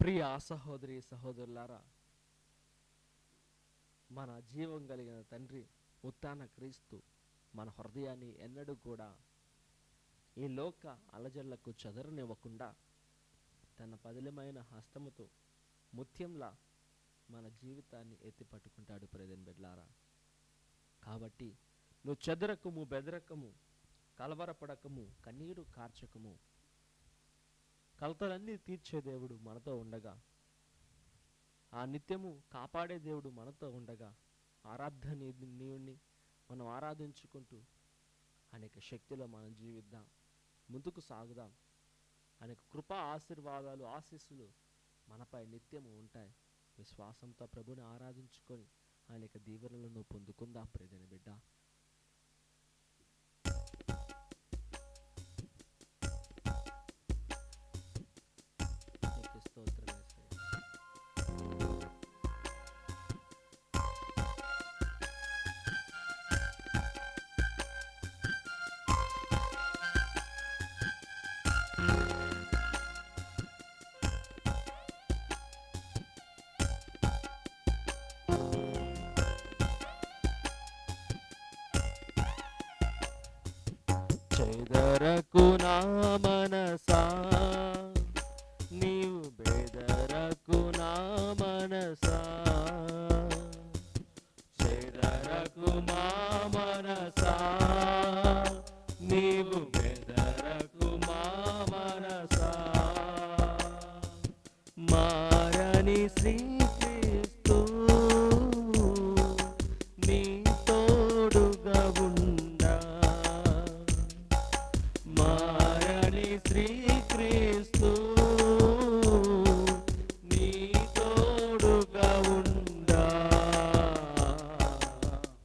ప్రియ సహోదరి సహోదరులారా, మన జీవం కలిగిన తండ్రి ఉత్థాన క్రీస్తు మన హృదయాన్ని ఎన్నడూ కూడా ఈ లోక అలజళ్లకు చెదరనివ్వకుండా తన పదిలమైన హస్తముతో ముత్యంలా మన జీవితాన్ని ఎత్తి పట్టుకుంటాడు. ప్రియమైన బిడ్డలారా, కాబట్టి నువ్వు చెదరకము, బెదరకము, కలవరపడకము, కన్నీరు కార్చకము. కలతలన్నీ తీర్చే దేవుడు మనతో ఉండగా, ఆ నిత్యము కాపాడే దేవుడు మనతో ఉండగా, ఆరాధనీయుణ్ణి మనం ఆరాధించుకుంటూ అనేక శక్తిలో మనం జీవిద్దాం, ముందుకు సాగుదాం. అనేక కృపా ఆశీర్వాదాలు, ఆశీస్సులు మనపై నిత్యము ఉంటాయి. విశ్వాసంతో ప్రభుని ఆరాధించుకొని అనేక దీవెనలను పొందుకుందాం. ప్రియమైన బిడ్డ, స్తోత్రం. చెదరకు నా మనసా, నీవు బెదరకు నా మనసా, చెదరకు మా మనసా, నీవు బెదరకు మా మనసా. మారని శ్రీక్రీస్తు నీ తోడుగా ఉండా, మారని శ్రీక్రీస్తు నీ తోడుగా ఉండా.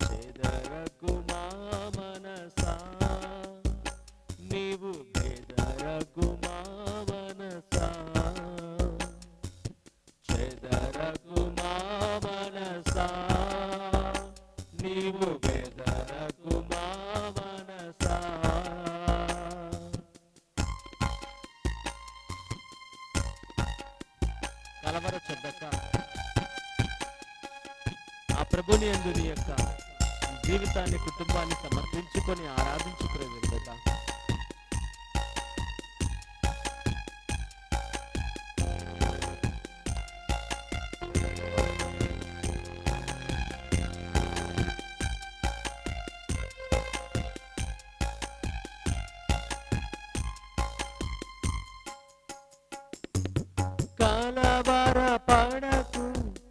చెదరకు మా మనసా, నీవు బెదరకు మా మనసా, చెదరకు మా మనసా, నీవు బెదరకు మా మనసా. కలవరచొద్దక ఆ ప్రభుని యందు నీ యొక్క జీవితాన్ని, కుటుంబాన్ని సమర్పించుకొని ఆరాధించుకునేదా. కలవర పడకు,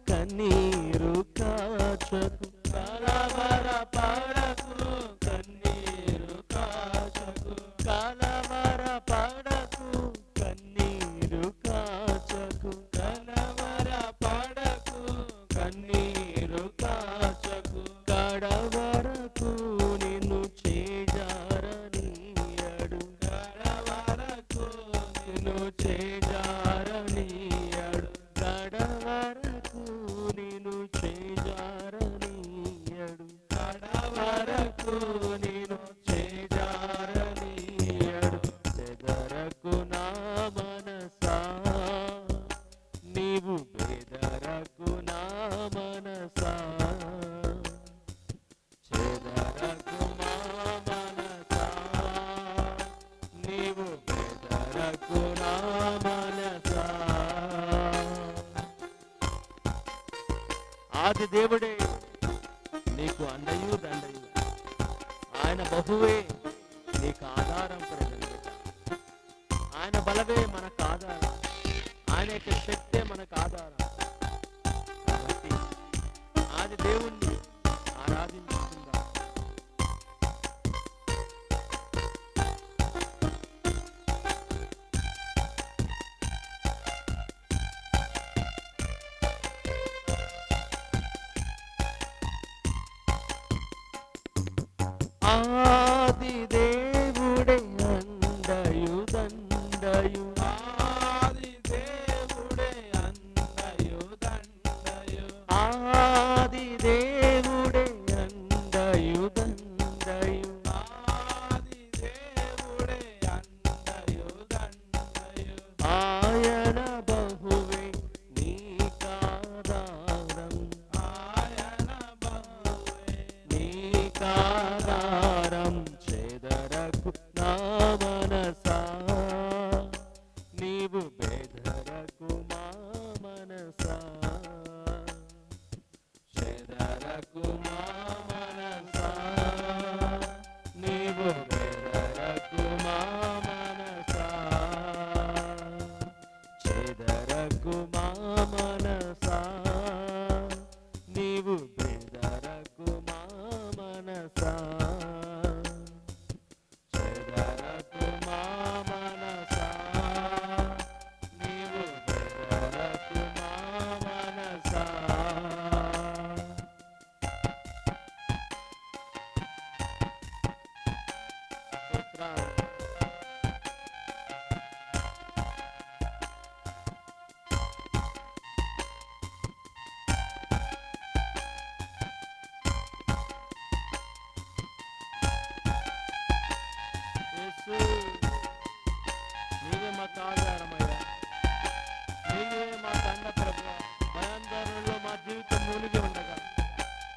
కన్నీరు కాచకు, కలవర పడకు, కన్నీరు కాచకు, కలవర పడకు, కన్నీరు కాచకు, కలవర పడకు, కన్నీరు కాచకు. కడవరకు నిన్ను చేజారనీయడు, కడవరకు నిన్ను చేజారనీయడు, కడవరకు నిన్ను చేజారనీయడు, కడవరకు నిన్ను చేజారనీయడు. చెదరకు నా మనసా, నీవు బెదరకు నా మనసా, చెదరకు మా మనసా, నీవు బెదరకు నా మనసా. ఆది దేవుడే నీకు అండయు దండయు, ఆయన బహువే నీకు ఆధారం. ప్రజలు ఆయన బలమే మనకు ఆధారం, ఆయన యొక్క శక్తే మనకు ఆధారం. కాబట్టి ఆది దేవుణ్ణి ఆరాధించుకుందాం. ఆది దేవుడే అండయు దండయు, ఆది దేవుడే అండయు దండయు, ఆది దేవుడే అండయు దండయు, ఆది దేవుడే అండయు దండయు. ఆయన బహువే బెదరకు మా మనసా, చెదరకు మా మనసా, నీవు బెదరకు మా మనసా, చెదరకు మా మనసా, నీవు బెదరకు మా మనసా, చెదరకు మా మనసా, నీవు బెదరకు మా మనసా. స్తోత్రాలు. యేసు, నీవే మాకు ఆధారమయ్యా, నీవే మా తండ్రి ప్రభువా. భయాందోళనలో మా జీవితం మూలిగి ఉండగా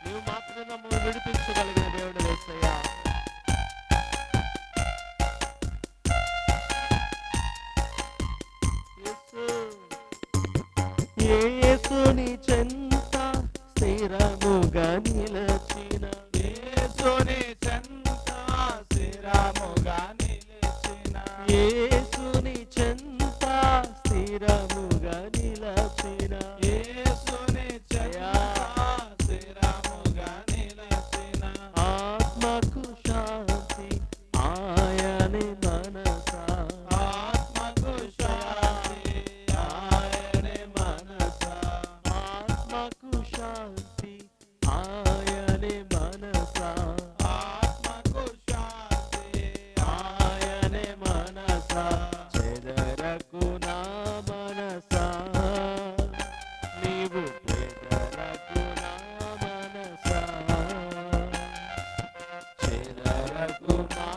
నీవు మాత్రమే మమ్మల్ని విడిపించగలిగిన దేవుడు యేసయ్యా. యేసుని చెంత స్థిరముగా నిలచిన, యేసుని చెంత స్థిరముగా నిలిచిన, యేసుని చెంత స్థిరముగా నిలచిన, యేసుని చెంత స్థిరముగా నిలిచిన, ఆత్మకు శాంతి ఆయనే మనసా, ఆత్మకు శాంతి ఆయనే మనసా, ఆత్మకు శాంతి ఆయనే మనసా, ఆత్మకు శాంతి ఆయనే మనసా, చెదరకు నా మనసా, నీవు చెదరకు నా మనసా, చెదరకు నా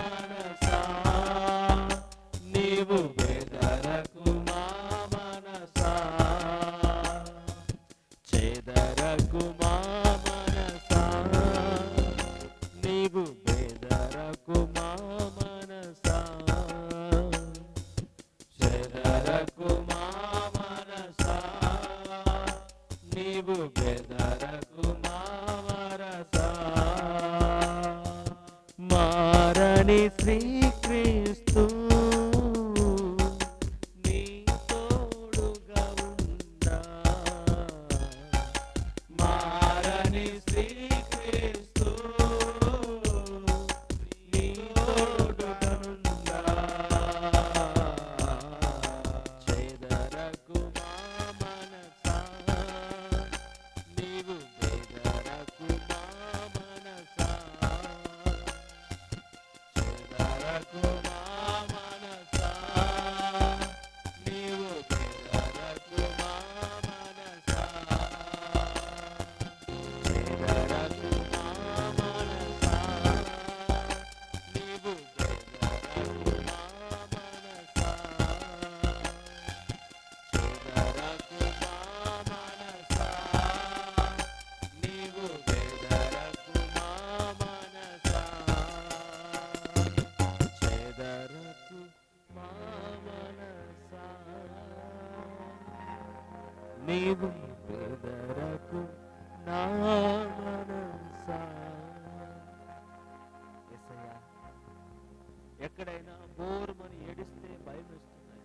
మనసా, నీవు చెదరకు మా మనసా, చెదరకు మా మనసా, నీవు బెదరకు మా మనసా, చెదరకు మా మనసా, నీవు బెదరకు మా మనసా. మారని శ్రీక్రీస్తు నీ తోడుగా ఉండా, మారని శ్రీక్రీస్తు నీ తోడుగా ఉండా, చెదరకు మా మనసా, నీవు బెదరకు మా మనసా, చెదరకు మా మనసా, నీవు బెదరకు మా మనసా, చెదరకు మా మనసా, నీవు బెదరకు మా మనసా, చెదరకు మా మనసా, నీవు బెదరకు మా మనసా, చెదరకు మా మనసా, నీవు బెదరకు నా మనసా. యేసయ్యా, ఎక్కడైనా బోరుమని ఏడిస్తే భయం వేస్తుంది,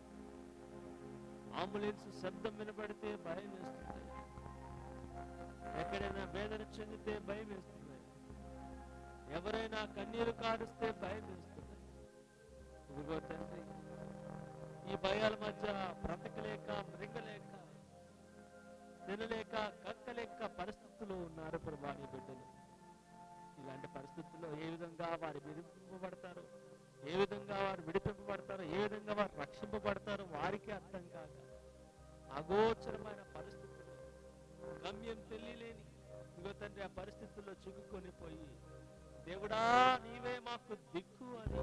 అంబులెన్స్ శబ్దం వినపడితే భయం వేస్తుంది, ఎక్కడైనా వేదన చెందితే భయం వేస్తుంది, ఎవరైనా కన్నీరు కారుస్తే భయం వేస్తుంది. ఇదిగో తండ్రి, ఈ భయాల మధ్య బ్రతకలేక మృంగలేక తినలేక కక్కలేక పరిస్థితుల్లో ఉన్నారు ప్రభా నీ బిడ్డలు. ఇలాంటి పరిస్థితుల్లో ఏ విధంగా వారు విడిపింపబడతారు, ఏ విధంగా వారు విడిపింపబడతారు, ఏ విధంగా వారు రక్షింపబడతారు వారికి అర్థం కాక అగోచరమైన పరిస్థితుల్లో, గమ్యం తెలియలేని ఇదిగో తండ్రి ఆ పరిస్థితుల్లో చిక్కుకొని పోయి, దేవుడా నీవే మాకు దిక్కు అని,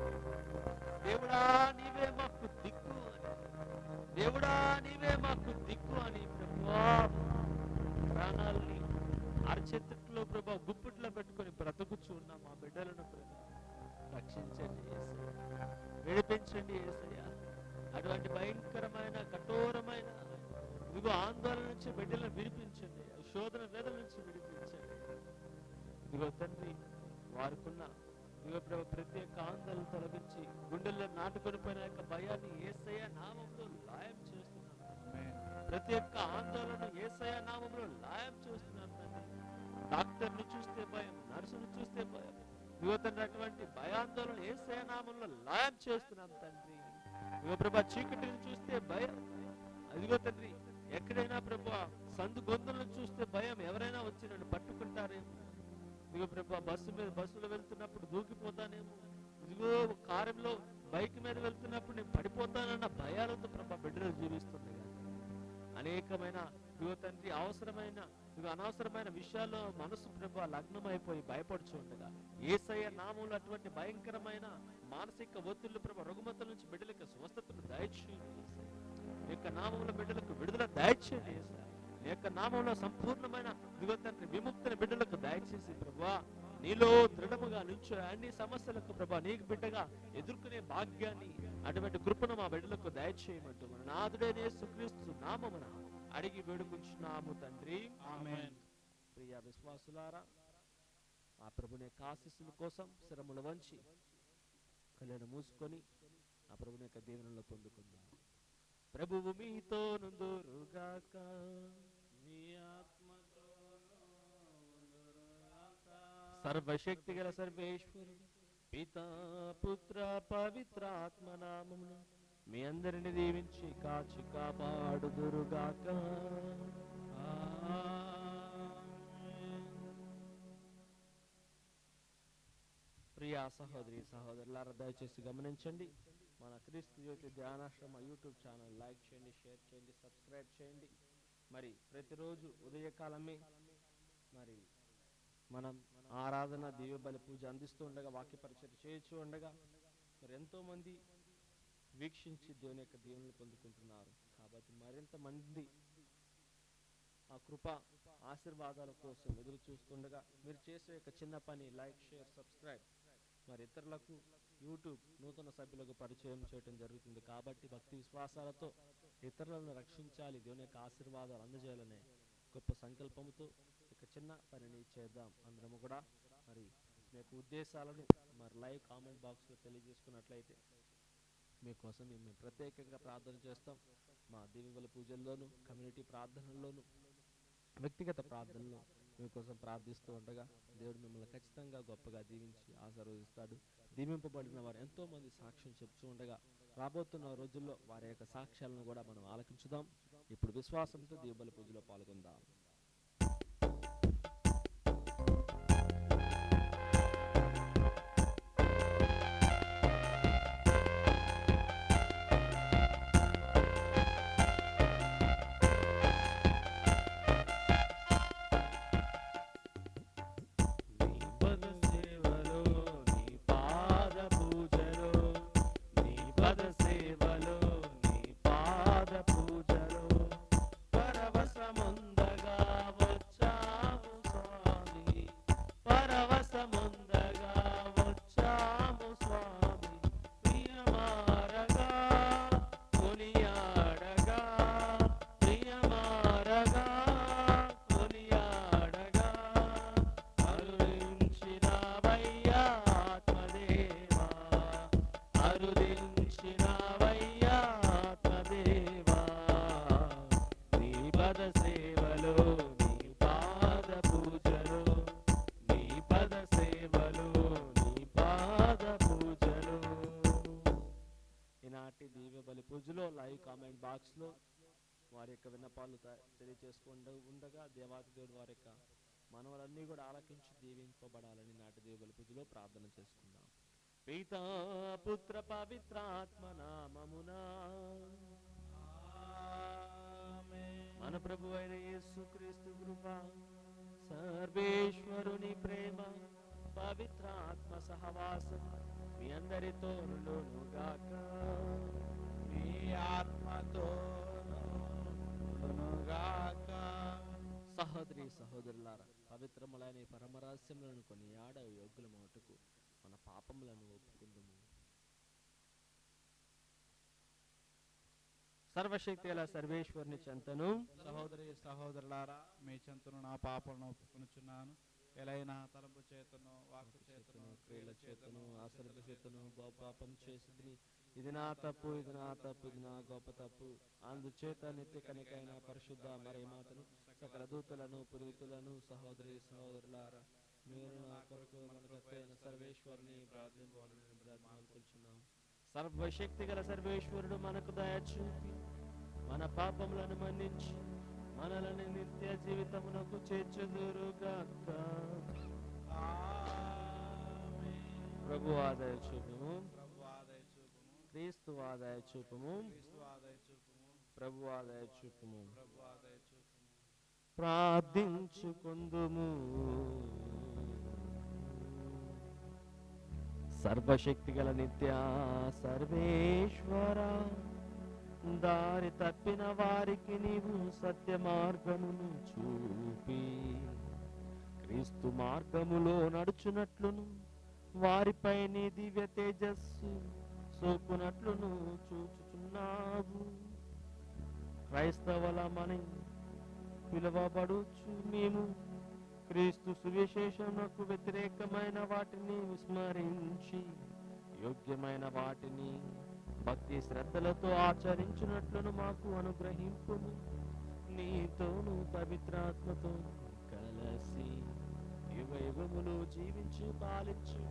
దేవుడా నీవే మాకు దిక్కు అని, దేవుడా నీవే మాకు దిక్కు అని ప్రభువా ప్రాణాలని అరచేతుల్లో ప్రభా గుప్పిట్లో పెట్టుకొని బ్రతుకుచూ ఉన్న మా బిడ్డలను ప్రభు రక్షించండి యేసయ్య, విడిపించండి యేసయ్య, అటువంటి భయంకరమైన కఠోరమైన ఇదిగో ఆందోళన నుంచి బిడ్డలను విడిపించండి, శోధన వేదన నుంచి విడిపించండి. ఇదిగో తండ్రి, వారికున్న ఇదిగో ప్రభు ప్రతి ఒక్క ఆందోళన తొలగించి గుండెల్లో నాటుకొని పోయిన యొక్క భయాన్ని యేసయ్య నామంలో లాయం చేస్తున్నాం. ప్రతి ఒక్క ఆందోళన యేసయ్య నామంలో లాయం చేస్తున్నాం తండ్రి. డాక్టర్ని చూస్తే భయం, నర్సును చూస్తే భయం, ఇదిగో తండ్రి అటువంటి భయాందోళన యేసయ్య నామంలో లాయం చేస్తున్నాం తండ్రి. ఇదిగో ప్రభా చీకటిని చూస్తే భయం, అదిగో తండ్రి ఎక్కడైనా ప్రభా సందు గొంతులను చూస్తే భయం, ఎవరైనా వచ్చి నన్ను పట్టుకుంటారేమో, ఇదిగో ప్రభా బస్సులో వెళ్తున్నప్పుడు దూకిపోతానేమో, ఇదిగో కారులో బైక్ మీద వెళ్తున్నప్పుడు నేను పడిపోతానన్న భయాలతో ప్రభా బిడ్డలు జీవిస్తుంది. అనేకమైన ఇదిగో తండ్రి అవసరమైన ఇదిగో అనవసరమైన విషయాల్లో మనసు ప్రభా లగ్నమైపోయి భయపడుచు ఉండగా యేసయ్య నామంలో అటువంటి భయంకరమైన మానసిక ఒత్తిళ్లు ప్రభా రుగ్మతల నుంచి బిడ్డలకు స్వస్థతను దయచేయండి. ఈ యొక్క నామంలో బిడ్డలకు విడుదల దయచేయండి. ఈ యొక్క నామంలో సంపూర్ణమైన ఇదిగో తండ్రి విముక్తిని బిడ్డలకు దయచేసి ప్రభా నీలో దృఢముగా నుంచో అన్ని సమస్యలకు ప్రభా నీకు బిడ్డగా ఎదుర్కొనే భాగ్యాన్ని అటువంటి కృపను మా బిడ్డలకు దయచేయమంటూ మన నాథుడైన యేసుక్రీస్తు నామమున అడిగి వేడుకుంటున్నాము తండ్రి, ఆమేన్. ప్రియ విశ్వాసులారా, ఆ ప్రభుని యొక్క ఆశీస్సుల కోసం శిరములు వంచి కళ్ళను మూసుకొని ఆ ప్రభుని యొక్క దీవెనలో పొందుకుందాం. ప్రభువు మీతో నుందురుగాక, మీ ఆత్మతో సర్వశక్తి గల సర్వేశ్వరుడు పితా పుత్ర పవిత్ర ఆత్మ నామమున మీ అందరిని దీవించి కాచి కాపాడుదురుగాక. ప్రియా సహోదరి సహోదరులారా, దయచేసి గమనించండి, మన క్రీస్తు జ్యోతి ధ్యానాశ్రమ యూట్యూబ్ ఛానల్ లైక్ చేయండి, షేర్ చేయండి, సబ్స్క్రైబ్ చేయండి. మరి ప్రతిరోజు ఉదయకాలమే మరి మనం ఆరాధన దివ్య బలి పూజ అందిస్తూ ఉండగా, వాక్య పరిచయం చేయొచ్చు ఉండగా మరి ఎంతో మంది వీక్షించి దేవుని యొక్క దీవెనలు పొందుకుంటున్నారు. కాబట్టి మరింత మంది ఆ కృప ఆశీర్వాదాల కోసం ఎదురు చూస్తుండగా మీరు చేసే యొక్క చిన్న పని లైక్, షేర్, సబ్స్క్రైబ్ మరి ఇతరులకు యూట్యూబ్ నూతన సభ్యులకు పరిచయం చేయడం జరుగుతుంది. కాబట్టి భక్తి విశ్వాసాలతో ఇతరులను రక్షించాలి, దేవుని యొక్క ఆశీర్వాదాలు అందజేయాలనే గొప్ప సంకల్పంతో ఒక చిన్న పనిని చేద్దాం. అందరము కూడా మరి మీ యొక్క ఉద్దేశాలను మరి లైవ్ కామెంట్ బాక్స్లో తెలియజేసుకున్నట్లయితే మీకోసం మేము ప్రత్యేకంగా ప్రార్థన చేస్తాం. మా దివ్యబలి పూజల్లోనూ, కమ్యూనిటీ ప్రార్థనల్లోనూ, వ్యక్తిగత ప్రార్థనలో మీకోసం ప్రార్థిస్తూ ఉండగా దేవుడు మిమ్మల్ని ఖచ్చితంగా గొప్పగా దీవించి ఆశీర్వదిస్తాడు. దీవింపబడిన వారు ఎంతో మంది సాక్ష్యం చెప్తూ ఉండగా రాబోతున్న రోజుల్లో వారి యొక్క సాక్ష్యాలను కూడా మనం ఆలకించుదాం. ఇప్పుడు విశ్వాసంతో దివ్యబలి పూజలో పాల్గొందాం. పూజలో లైవ్ కామెంట్ బాక్స్ లో వారి యొక్క విన్నపాలు తెలియజేసుకుంటూ ఉండగా దేవాది దేవుడు వారి యొక్క మనవలన్నీ కూడా ఆలకించి దీవింపబడాలని నాటి దేవుని పూజలో ప్రార్థన చేసుకుందాం. పితా పుత్ర పవిత్ర ఆత్మ నామమునా మన ప్రభు అయిన యేసుక్రీస్తు కృప, సర్వేశ్వరుని ప్రేమ, పవిత్ర ఆత్మ సహవాసం మీ అందరితో నుండుగాక. మీ ఆత్మతోను సహోదరి సహోదరులారా, పవిత్రములైన పరమరహస్యములను కొని ఆడ యోగ్యుల మటుకు మన పాపములను ఒప్పుకుందుము. సర్వశక్తి గల సర్వేశ్వరుని చెంతను సహోదరి సహోదరులారా, మీ చెంతను నా పాపలను ఒప్పుకొనుచున్నాను. ఎలైనా తలంపు చేతను, వాక్కు చేతను, క్రియల చేతను, ఆశ్రద చేతను పాపం చేసి ఇది నా తప్పు, ఇది నా తప్పు, ఇది నా గొప్ప తప్పు. అందుచేత నిత్య కనికైన పరిశుద్ధ మరియమాతను, సకల దూతలను, పురోహితులను, సహోదరి సహోదరులారా, మీరు నా కొరకు మన గొప్పైన సర్వేశ్వరుని ప్రార్థించున్నాం. సర్వశక్తి గల సర్వేశ్వరుడు మనకు దయ చూపి మన పాపములను మన్నించి మనలను నిత్య జీవితమునకు చేర్చుదురుగాక. ప్రభు ఆదాయ చూపము, క్రీస్తు ఆదాయ చూపము, ప్రభు ఆదాయ చూపము. ప్రార్థించుకుందుము. సర్వశక్తి గల నిత్య సర్వేశ్వర, దారి తప్పిన వారికి నీవు సత్య మార్గమును చూపి క్రీస్తు మార్గములో నడుచునట్లును వారిపై నీ దివ్య తేజస్సు సోకునట్లును చూచుచున్నావు. క్రైస్తవులమని పిలువబడుచు మేము క్రీస్తు సువిశేషమునకు వ్యతిరేకమైన వాటిని విస్మరించి యోగ్యమైన వాటిని భక్తి శ్రద్ధలతో ఆచరించినట్లును మాకు అనుగ్రహింపును. నీతోను పవిత్రాత్మతో కలసి యుగయుగములు జీవించు పాలించు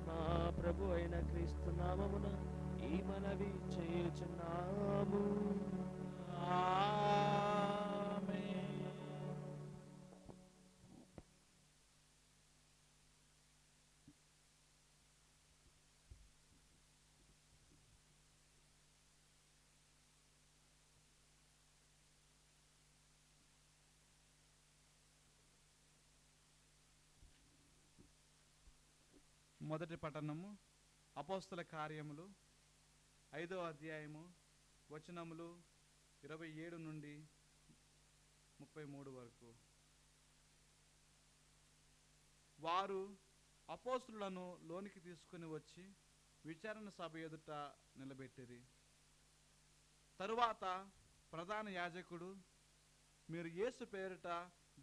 మా ప్రభు అయిన క్రీస్తు నామమున ఈ మనవి చేయుచున్నాము. ఆమేన్. మొదటి పట్టణము అపోస్తల కార్యములు 5వ అధ్యాయము వచనములు 27 నుండి 33 వరకు. వారు అపోస్తలులను లోనికి తీసుకుని వచ్చి విచారణ సభ ఎదుట నిలబెట్టిరి. తరువాత ప్రధాన యాజకుడు, మీరు యేసు పేరిట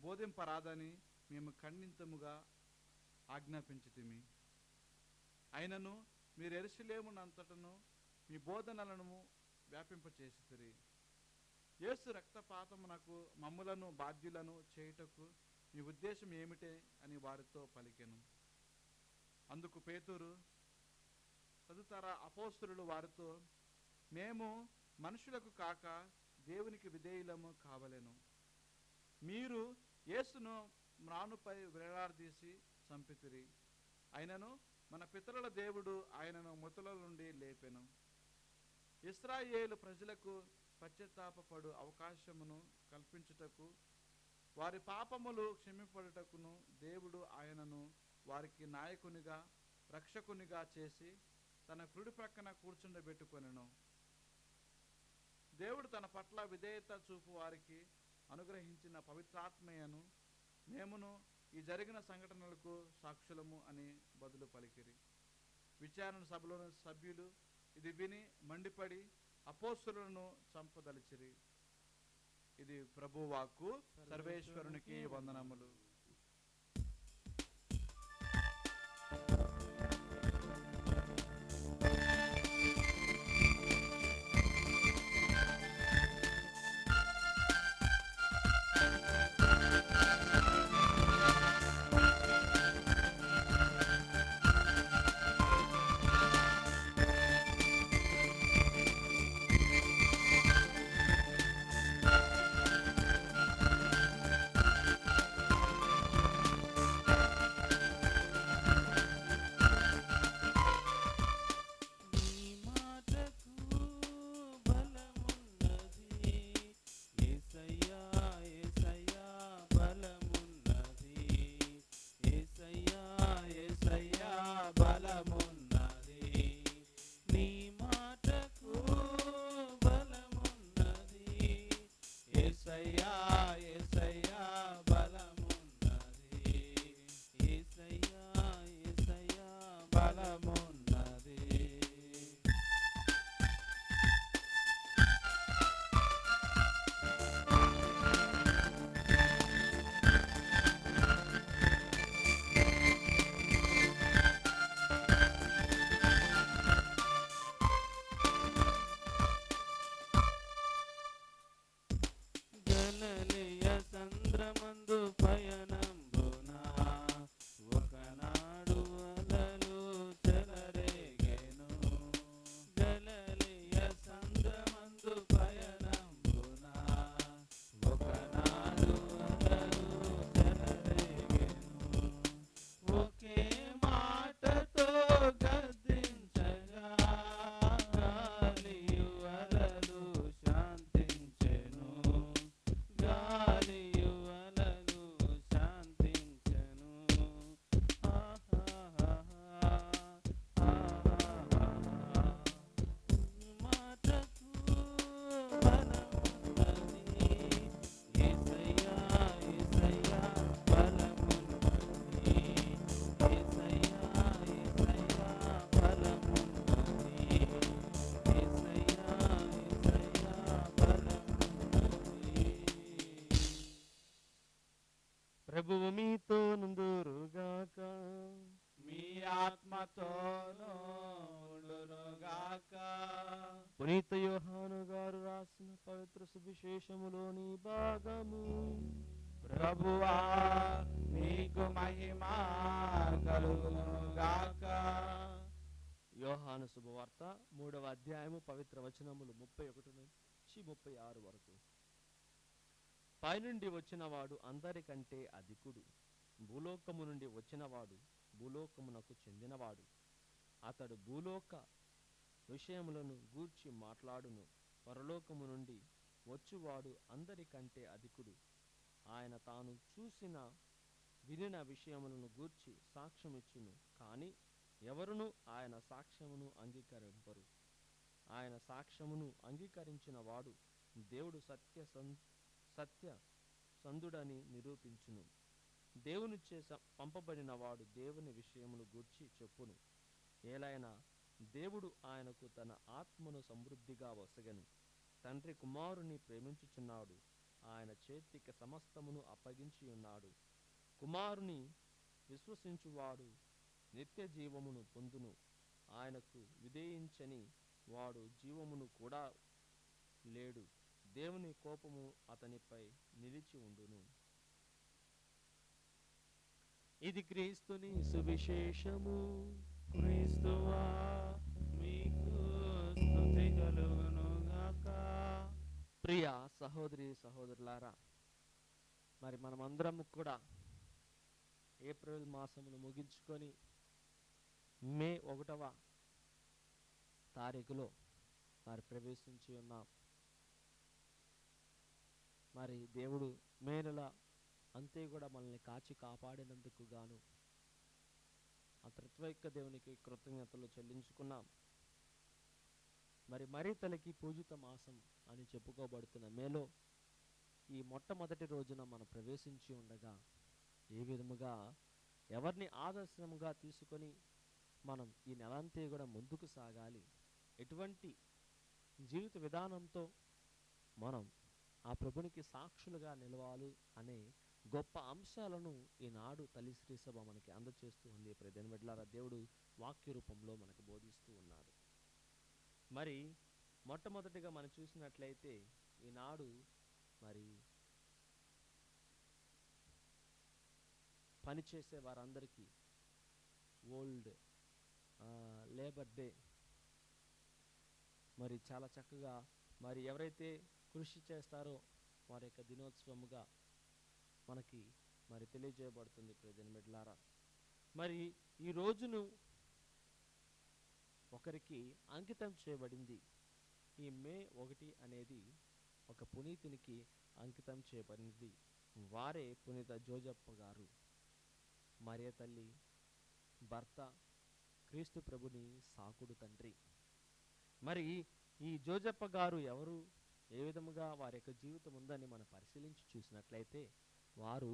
బోధింపరాదని మేము ఖండితముగా ఆజ్ఞాపించితిమి. అయినను మీరు యెరూషలేమునంతటను మీ బోధనలను వ్యాపింపచేసితిరి. యేసు రక్తపాతమునకు మమ్ములను బాధ్యులను చేయుటకు మీ ఉద్దేశం ఏమిటే అని వారితో పలికెను. అందుకు పేతురు తదితర అపోస్తలులు వారితో, మేము మనుషులకు కాక దేవునికి విధేయులము కావలెను. మీరు యేసును మ్రానుపై వేలాడదీసి చంపితిరి. అయినను మన పితరుల దేవుడు ఆయనను మృతుల నుండి లేపెను. ఇశ్రాయేలు ప్రజలకు పశ్చాత్తాపపడు అవకాశమును కల్పించుటకు, వారి పాపములు క్షమింపడుటకును దేవుడు ఆయనను వారికి నాయకునిగా రక్షకునిగా చేసి తన కుడి ప్రక్కన కూర్చుండబెట్టుకొనెను. దేవుడు తన పట్ల విధేయత చూపు వారికి అనుగ్రహించిన పవిత్రాత్మయను మేమును ఈ జరిగిన సంఘటనలకు సాక్షులము అని బదులు పలికిరి. విచారణ సభలోని సభ్యులు ఇది విని మండిపడి అపోస్తలులను చంపదలిచిరి. ఇది ప్రభువాక్కు. సర్వేశ్వరునికి వందనములు. ప్రభువు మీతో నుందురుగాక. మీ ఆత్మతోనూ ఉండునుగాక. పునీత యోహాను గారు రాసిన పవిత్ర సువిశేషములోని భాగము. ప్రభువా నీకు మహిమ కలుగునుగాక. యోహాను శుభవార్త 3వ అధ్యాయము పవిత్ర వచనములు 31 నుంచి 36 వరకు. పైనుండి వచ్చినవాడు అందరికంటే అధికుడు. భూలోకము నుండి వచ్చినవాడు భూలోకమునకు చెందినవాడు. అతడు భూలోక విషయములను గూర్చి మాట్లాడును. పరలోకము నుండి వచ్చువాడు అందరికంటే అధికుడు. ఆయన తాను చూసిన వినిన విషయములను గూర్చి సాక్ష్యమిచ్చును. కానీ ఎవరునూ ఆయన సాక్ష్యమును అంగీకరింపరు. ఆయన సాక్ష్యమును అంగీకరించిన వాడు దేవుడు సత్య సంధుడని నిరూపించును. దేవునిచే పంపబడిన వాడు దేవుని విషయమును గూర్చి చెప్పును. ఏలైనా దేవుడు ఆయనకు తన ఆత్మను సమృద్ధిగా వసగను. తండ్రి కుమారుని ప్రేమించుచున్నాడు. ఆయన చేతికి సమస్తమును అప్పగించి ఉన్నాడు. కుమారుని విశ్వసించువాడు నిత్య జీవమును పొందును. ఆయనకు విధేయించని వాడు జీవమును కూడా లేడు. దేవుని కోపము అతనిపై నిలిచి ఉండును. ఇది క్రీస్తుని సువిశేషము. క్రీస్తువా మీకు స్తుతి కలుగునుగాక. ప్రియ సహోదరి సహోదరులారా, మరి మనమందరం కూడా ఏప్రిల్ మాసమును ముగించుకొని మే 1వ తారీఖులో మరి ప్రవేశించి ఉన్నాం. మరి దేవుడు మే నెల అంతే కూడా మనల్ని కాచి కాపాడినందుకు గాను ఆ త్రిత్వైక దేవునికి కృతజ్ఞతలు చెల్లించుకున్నాం. మరి తలకి పూజిత మాసం అని చెప్పుకోబడుతున్న మేలో ఈ మొట్టమొదటి రోజున మనం ప్రవేశించి ఉండగా ఏ విధముగా ఎవరిని ఆదర్శముగా తీసుకొని మనం ఈ నెలంతా కూడా ముందుకు సాగాలి, ఎటువంటి జీవిత విధానంతో మనం ఆ ప్రభునికి సాక్షులుగా నిలవాలి అనే గొప్ప అంశాలను ఈనాడు తల్లి శ్రీ సభ మనకి అందచేస్తూ ఉంది. ప్రదేని బిడ్డలారా, దేవుడు వాక్య రూపంలో మనకు బోధిస్తూ ఉన్నాడు. మరి మొట్టమొదటిగా మనం చూసినట్లయితే ఈనాడు మరి పనిచేసే వారందరికీ వరల్డ్ లేబర్ డే మరి చాలా చక్కగా మరి ఎవరైతే కృషి చేస్తారో వారి యొక్క దినోత్సవముగా మనకి మరి తెలియజేయబడుతుంది. ప్రజల బిడ్డలారా, మరి ఈ రోజును ఒకరికి అంకితం చేయబడింది. ఈ మే 1 అనేది ఒక పునీతునికి అంకితం చేయబడింది. వారే పునీత జోజప్ప గారు. మరియ తల్లి భర్త క్రీస్తు ప్రభుని సాకుడు తండ్రి. మరి ఈ జోజప్ప గారు ఎవరు, ఏ విధముగా వారి యొక్క జీవితం ఉందని మనం పరిశీలించి చూసినట్లయితే వారు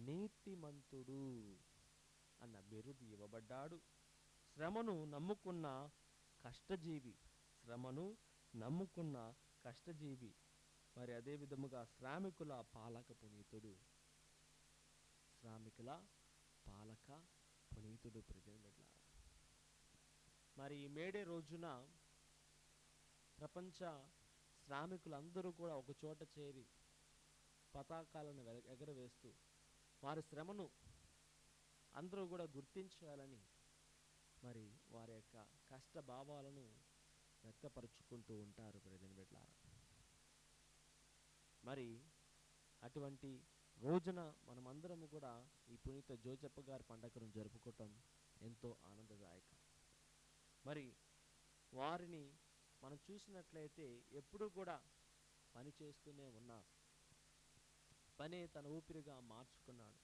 నీతిమంతుడు అన్న బిరుదు ఇవ్వబడ్డాడు. శ్రమను నమ్ముకున్న కష్టజీవి. మరి అదే విధముగా శ్రామికుల పాలక పునీతుడు. ప్రజల మరి ఈ మేడే రోజున ప్రపంచ శ్రామికులందరూ కూడా ఒక చోట చేరి పతాకాలను ఎగరవేస్తూ వారి శ్రమను అందరూ కూడా గుర్తించాలని మరి వారి యొక్క కష్ట భావాలను వ్యక్తపరుచుకుంటూ ఉంటారు. ప్రజల బిడ్డలారా, మరి అటువంటి రోజున మనమందరము కూడా ఈ పునీత జోజప్ప గారి పండుగను జరుపుకోవటం ఎంతో ఆనందదాయకం. మరి వారిని మనం చూసినట్లయితే ఎప్పుడూ కూడా పని చేస్తూనే ఉన్నారు. పనే తన ఊపిరిగా మార్చుకున్నాడు.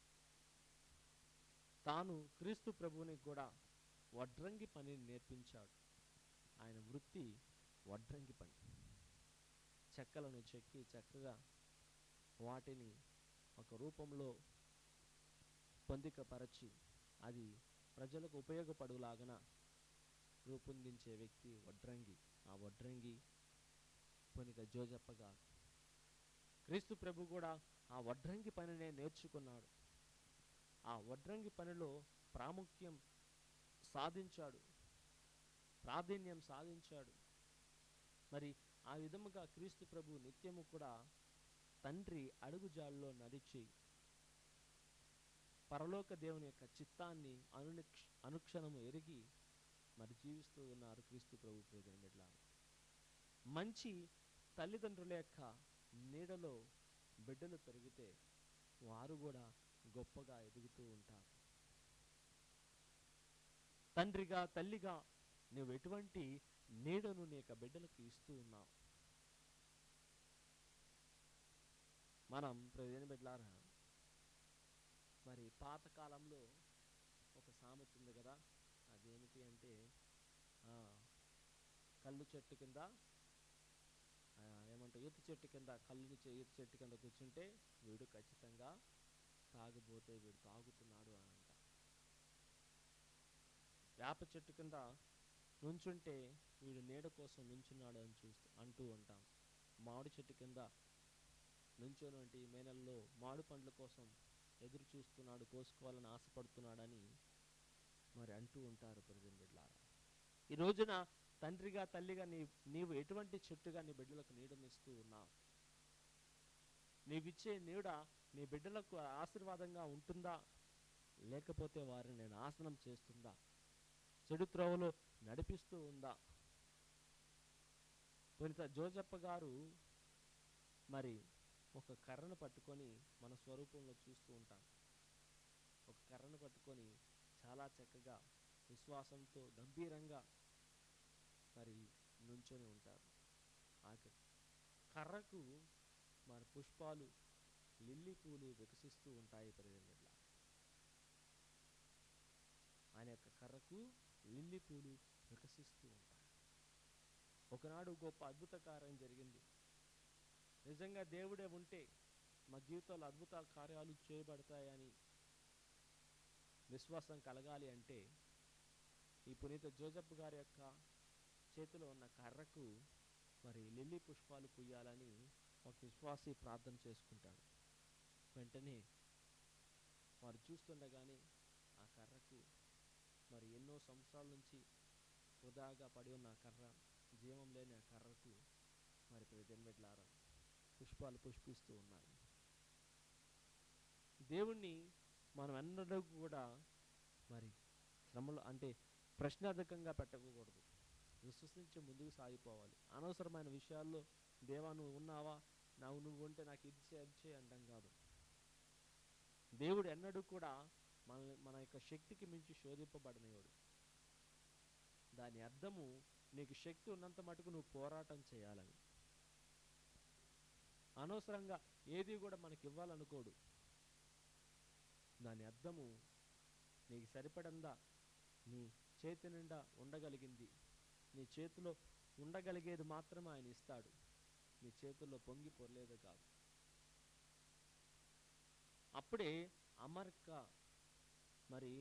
తాను క్రీస్తు ప్రభువుని కూడా వడ్రంగి పనిని నేర్పించాడు. ఆయన వృత్తి వడ్రంగి పని. చెక్కలను చెక్కి చక్కగా వాటిని ఒక రూపంలో పొందికపరచి అది ప్రజలకు ఉపయోగపడులాగన రూపొందించే వ్యక్తి వడ్రంగి. ఆ వడ్రంగి పునీత జోజప్ప గారు. క్రీస్తు ప్రభు కూడా ఆ వడ్రంగి పనినే నేర్చుకున్నాడు. ఆ వడ్రంగి పనిలో ప్రాముఖ్యం సాధించాడు, ప్రాధాన్యం సాధించాడు. మరి ఆ విధముగా క్రీస్తు ప్రభు నిత్యము కూడా తండ్రి అడుగుజాడలో నడిచి పరలోక దేవుని యొక్క చిత్తాన్ని అనుక్షణము ఎరిగి మరి జీవిస్తూ ఉన్నారు క్రీస్తు ప్రభు ప్రియమైన బిడ్డలారా. మంచి తల్లిదండ్రుల యొక్క నీడలో బిడ్డలు పెరిగితే వారు కూడా గొప్పగా ఎదుగుతూ ఉంటారు. తండ్రిగా తల్లిగా నువ్వు ఎటువంటి నీడను నీ యొక్క బిడ్డలకు ఇస్తూ ఉన్నావు? మనం ప్రియమైన బిడ్డలారా, మరి పాతకాలంలో ఒక సామెత ఉంది కదా, అదేమిటి అంటే కళ్ళు చెట్టు కింద ఏమంటారు, ఈత చెట్టు కింద ఈత చెట్టు కింద కూర్చుంటే వీడు ఖచ్చితంగా తాగబోతే వీడు తాగుతున్నాడు అని అంట. వేప చెట్టు కింద నుంచుంటే వీడు నీడ కోసం నుంచున్నాడు అని అంటూ ఉంటాం. మామిడి చెట్టు కింద నుంచోనంటే మే నెలలో మామిడి పండ్ల కోసం ఎదురు చూస్తున్నాడు, కోసుకోవాలని ఆశపడుతున్నాడని మరి అంటూ ఉంటారు ప్రియమైన బిడ్డలారా. ఈ రోజున తండ్రిగా తల్లిగా నీవు ఎటువంటి చెట్టుగా నీ బిడ్డలకు నీడనిస్తూ ఉన్నావు? నీవిచ్చే నీడ నీ బిడ్డలకు ఆశీర్వాదంగా ఉంటుందా, లేకపోతే వారిని నాశనం చేస్తుందా, చెడు త్రోవలో నడిపిస్తూ ఉందా? పునీత జోజప్ప గారు మరి ఒక కర్రను పట్టుకొని మన స్వరూపంలో చూస్తూ ఉంటాం. ఒక కర్రను పట్టుకొని చాలా చక్కగా విశ్వాసంతో గంభీరంగా మరి నుంచొని ఉంటారు. ఆ కర్రకు మన పుష్పాలు, లిల్లీ పూలు వికసిస్తూ ఉంటాయి ప్రియమైన. ఆయన యొక్క కర్రకు లిల్లీ పూలు వికసిస్తూ ఉంటాయి. ఒకనాడు గొప్ప అద్భుత కార్యం జరిగింది. నిజంగా దేవుడే ఉంటే మా జీవితంలో అద్భుత కార్యాలు చేయబడతాయని విశ్వాసం కలగాలి అంటే ఈ పునీత జోజప్ప గారి యొక్క చేతిలో ఉన్న కర్రకు మరి లిల్లీ పుష్పాలు పూయాలని ఒక విశ్వాసి ప్రార్థన చేసుకుంటాడు. వెంటనే వారు చూస్తుండగానే ఆ కర్రకు మరి ఎన్నో సంవత్సరాల నుంచి వృధాగా పడి ఉన్న కర్ర, జీవం లేని ఆ కర్రకు మరి ప్రియమిట్లారా పుష్పాలు పుష్పిస్తూ ఉన్నాయి. దేవుణ్ణి మనం ఎన్నడూ కూడా మరి శ్రమలు అంటే ప్రశ్నార్థకంగా పెట్టకూడదు. విశ్వసించి ముందుకు సాగిపోవాలి. అనవసరమైన విషయాల్లో దేవా నువ్వు ఉన్నావా, నువ్వు ఉంటే నాకు ఇది చేయి అంటాం కాదు. దేవుడు ఎన్నడూ కూడా మన యొక్క శక్తికి మించి శోధింపబడినవాడు. దాని అర్థము నీకు శక్తి ఉన్నంత మటుకు నువ్వు పోరాటం చేయాలని. అనవసరంగా ఏది కూడా మనకి ఇవ్వాలనుకోడు. దాని అర్థము నీకు సరిపడందా, నీ చేతి నిండా ఉండగలిగింది, నీ చేతిలో ఉండగలిగేది మాత్రమే ఆయన ఇస్తాడు. నీ చేతుల్లో పొంగి పొరలేదు కాదు. అప్పుడే అమర్క మరి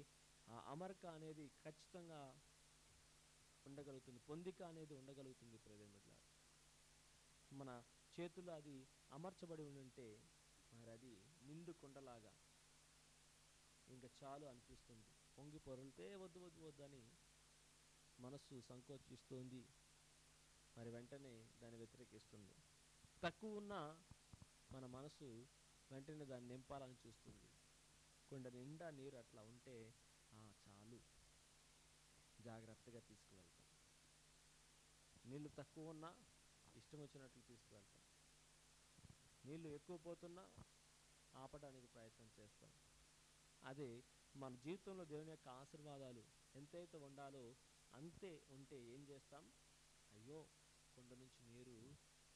ఆ అమర్క అనేది ఖచ్చితంగా ఉండగలుగుతుంది, పొందిక అనేది ఉండగలుగుతుంది. ప్రియమిత్రులారా, మన చేతుల్లో అది అమర్చబడి ఉంటే మరి అది నిండు కుండలాగా ఇంకా చాలు అనిపిస్తుంది. పొంగి పొరలితే వద్దు వద్దు వద్దు అని మనస్సు సంకోచిస్తుంది, మరి వెంటనే దాన్ని వ్యతిరేకిస్తుంది. తక్కువ ఉన్న మన మనసు వెంటనే దాన్ని నింపాలని చూస్తుంది. కొండ నిండా నీరు అట్లా ఉంటే చాలు జాగ్రత్తగా తీసుకువెళ్తాం. నీళ్ళు తక్కువ ఉన్నా ఇష్టం వచ్చినట్లు తీసుకువెళ్తాం. నీళ్ళు ఎక్కువ పోతున్నా ఆపడానికి ప్రయత్నం చేస్తాం. అదే మన జీవితంలో దేవుని యొక్క ఆశీర్వాదాలు ఎంతైతే ఉండాలో అంతే ఉంటే ఏం చేస్తాం? అయ్యో కొండ నుంచి నీరు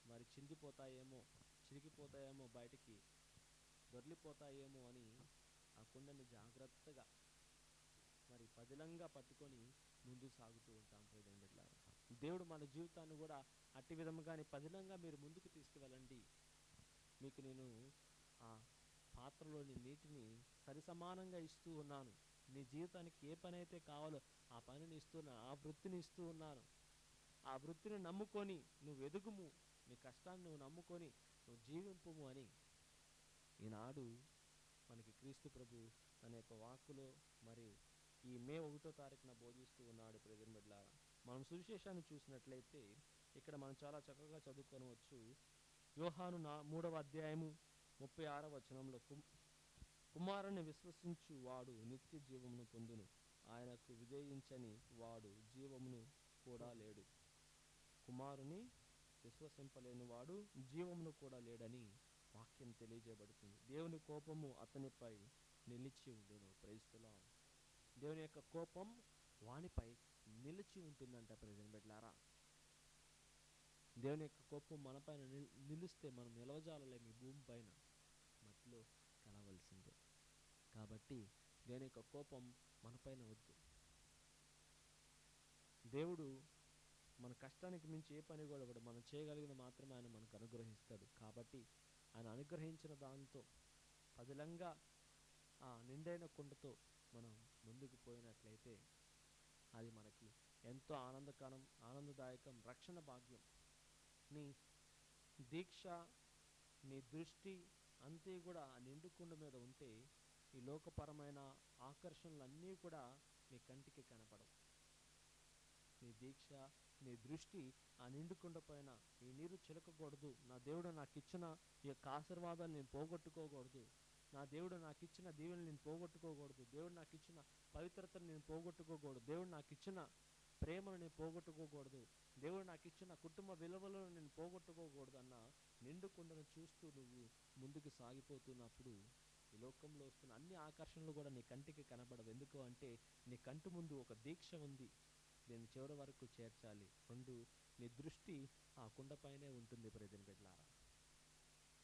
మరి చిందిపోతాయేమో, చిరిగిపోతాయేమో, బయటికి దొర్లిపోతాయేమో అని ఆ కుండని జాగ్రత్తగా మరి పదిలంగా పట్టుకొని ముందుకు సాగుతూ ఉంటాం. ప్రియమిత్రులారా, దేవుడు మన జీవితాన్ని కూడా అట్టి విధముగానే పదిలంగా మీరు ముందుకు తీసుకువెళ్ళండి, మీకు నేను ఆ పాత్రలోని నీటిని సరిసమానంగా ఇస్తూ ఉన్నాను, నీ జీవితానికి ఏ పని అయితే కావాలో ఆ పనిని ఇస్తున్నాను, ఆ వృత్తిని ఇస్తూ ఉన్నాను, ఆ వృత్తిని నమ్ముకొని నువ్వు ఎదుగుము, నీ కష్టాన్ని నువ్వు నమ్ముకొని నువ్వు జీవింపుము అని ఈనాడు మనకి క్రీస్తు ప్రభు తన యొక్క వాక్కులో మరి ఈ మే 1వ తారీఖున బోధిస్తూ ఉన్నాడు. ప్రియమైన బిడ్డలారా, మనం సువిశేషాన్ని చూసినట్లయితే ఇక్కడ మనం చాలా చక్కగా చదువుకొనవచ్చు. యోహాను 3వ అధ్యాయము 36వ వచనంలో, కుమారుని విశ్వసించు వాడు నిత్య జీవమును పొందును, ఆయనకు విధేయించని వాడు జీవమును కూడా లేడు. కుమారుని విశ్వసింపలేని వాడు జీవమును కూడా లేడని వాక్యం తెలియజేయబడుతుంది. దేవుని కోపము అతనిపై నిలిచి ఉండును. Praise the Lord. దేవుని యొక్క కోపం వానిపై నిలిచి ఉంటుందంట. ప్రియమైన బిడ్డలారా, దేవుని యొక్క కోపం మనపైన నిలిస్తే మనం నిలవజాలలేము. ఈ భూమి పైన మట్టిలో కలవలసిందే. కాబట్టి దేవుని యొక్క కోపం మనపైన వద్దు. దేవుడు మన కష్టానికి మించి ఏ పని కూడా మనం చేయగలిగిన మాత్రమే ఆయన మనకు అనుగ్రహిస్తాడు. కాబట్టి ఆయన అనుగ్రహించిన దాంతో పదిలంగా ఆ నిండైన కుండతో మనం ముందుకు పోయినట్లయితే అది మనకి ఎంతో ఆనందదాయకం, రక్షణ భాగ్యం. నీ దీక్ష, నీ దృష్టి అంతే కూడా ఆ నిండుకుండ మీద ఉంటే ఈ లోకపరమైన ఆకర్షణలన్నీ కూడా నీ కంటికి కనపడవు. నీ దీక్ష, నీ దృష్టి ఆ నిండుకుండ పైన, ఈ నీరు చిలకకూడదు, నా దేవుడు నాకు ఇచ్చిన ఈ యొక్క ఆశీర్వాదాలు నేను పోగొట్టుకోకూడదు, నా దేవుడు నాకు ఇచ్చిన దీవెనలు నేను పోగొట్టుకోకూడదు, దేవుడు నాకు ఇచ్చిన పవిత్రతను నేను పోగొట్టుకోకూడదు, దేవుడు నాకు ఇచ్చిన ప్రేమను నేను పోగొట్టుకోకూడదు, దేవుడు నాకు ఇచ్చిన కుటుంబ విలువలను నేను పోగొట్టుకోకూడదు అన్న నిండుకుండను చూస్తూ నువ్వు ముందుకు సాగిపోతున్నప్పుడు ఈ లోకంలో వస్తున్న అన్ని ఆకర్షణలు కూడా నీ కంటికి కనబడవు. ఎందుకు అంటే నీ కంటి ముందు ఒక దీక్ష ఉంది, దీన్ని చివరి వరకు చేర్చాలి. 2, నీ దృష్టి ఆ కుండపైనే ఉంటుంది. ప్రియమైన బిడ్డలారా,